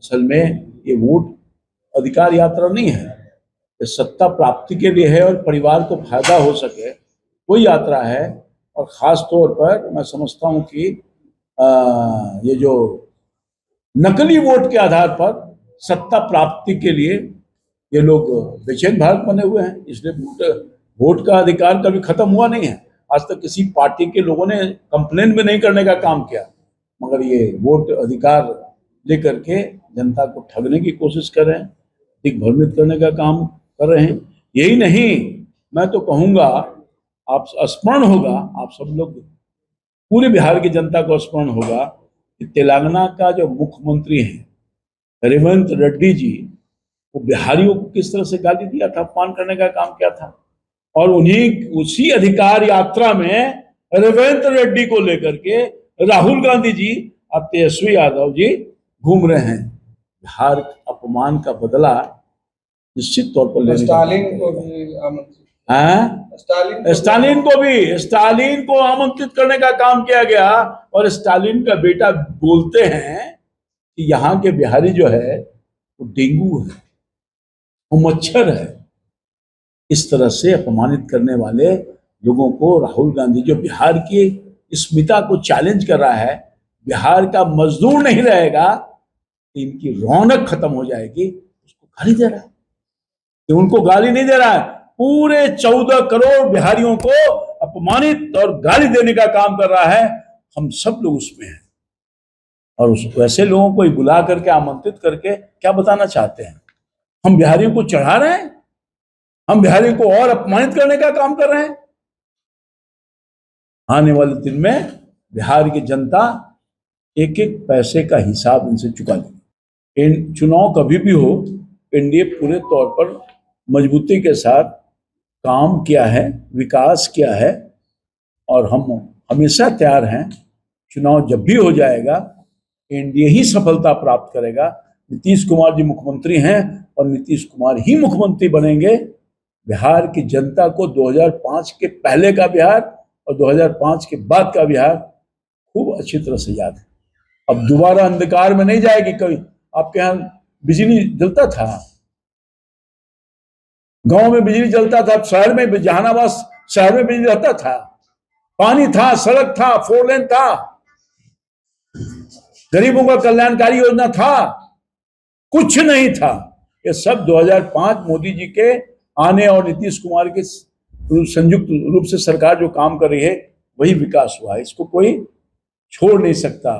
असल में ये वोट अधिकार यात्रा नहीं है, ये सत्ता प्राप्ति के लिए है और परिवार को फायदा हो सके वो यात्रा है। और ख़ास तौर पर मैं समझता हूँ कि ये जो नकली वोट के आधार पर सत्ता प्राप्ति के लिए ये लोग बेचैन भारत बने हुए हैं, इसलिए वोट का अधिकार कभी खत्म हुआ नहीं है। आज तक किसी पार्टी के लोगों ने कंप्लेन भी नहीं करने का काम किया, मगर ये वोट अधिकार लेकर के जनता को ठगने की कोशिश कर रहे हैं, दिग्भ्रमित करने का काम कर रहे हैं। यही नहीं, मैं तो कहूँगा आप स्मरण होगा, आप सब लोग पूरे बिहार की जनता को स्मरण होगा कि तेलंगाना का जो मुख्यमंत्री हैं रेवंत रेड्डी जी, वो बिहारियों को किस तरह से गाली दिया था, अपमान करने का काम किया था। और उसी अधिकार यात्रा में रेवंत रेड्डी को लेकर के राहुल गांधी जी और तेजस्वी यादव जी घूम रहे हैं। बिहार अपमान का बदला निश्चित तौर पर लेने स्टालिन को भी आमंत्रित स्टालिन को आमंत्रित करने का काम किया गया। और स्टालिन का बेटा बोलते हैं कि यहाँ के बिहारी जो है वो डेंगू है, वो मच्छर है। इस तरह से अपमानित करने वाले लोगों को राहुल गांधी, जो बिहार की अस्मिता को चैलेंज कर रहा है, बिहार का मजदूर नहीं रहेगा, इनकी रौनक खत्म हो जाएगी, उसको गाली दे रहा है। कि उनको गाली नहीं दे रहा है, पूरे 14 करोड़ बिहारियों को अपमानित और गाली देने का काम कर रहा है। हम सब लोग उसमें हैं और वैसे लोगों को बुला करके आमंत्रित करके क्या बताना चाहते हैं? हम बिहारियों को चढ़ा रहे हैं, हम बिहारियों को और अपमानित करने का काम कर रहे हैं। आने वाले दिन में बिहार की जनता एक एक पैसे का हिसाब इनसे चुका लेगी। इन चुनाव कभी भी हो, एनडीए पूरे तौर पर मजबूती के साथ काम किया है, विकास किया है और हम हमेशा तैयार हैं। चुनाव जब भी हो जाएगा एनडीए ही सफलता प्राप्त करेगा। नीतीश कुमार जी मुख्यमंत्री हैं और नीतीश कुमार ही मुख्यमंत्री बनेंगे। बिहार की जनता को 2005 के पहले का बिहार और 2005 के बाद का बिहार खूब अच्छी तरह से याद है। अब दोबारा अंधकार में नहीं जाएगी। कभी आपके यहाँ बिजली जलता था, गांव में बिजली जलता था, शहर में, जहानाबाद शहर में बिजली रहता था, पानी था, सड़क था, 4 लेन था, गरीबों का कल्याणकारी योजना था, कुछ नहीं था। ये सब 2005 मोदी जी के आने और नीतीश कुमार के संयुक्त रूप से सरकार जो काम कर रही है वही विकास हुआ है। इसको कोई छोड़ नहीं सकता।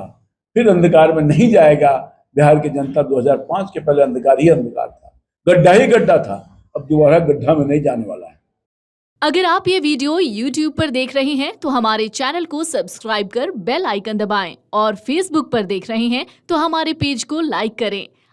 फिर अंधकार में नहीं जाएगा। बिहार की जनता 2005 के पहले अंधकार ही अंधकार था, गड्ढा ही गड्ढा था, अब दोबारा गड्ढा में नहीं जाने वाला है। अगर आप ये वीडियो YouTube पर देख रहे हैं तो हमारे चैनल को सब्सक्राइब कर बेल आइकन दबाएं और Facebook पर देख रहे हैं तो हमारे पेज को लाइक करें।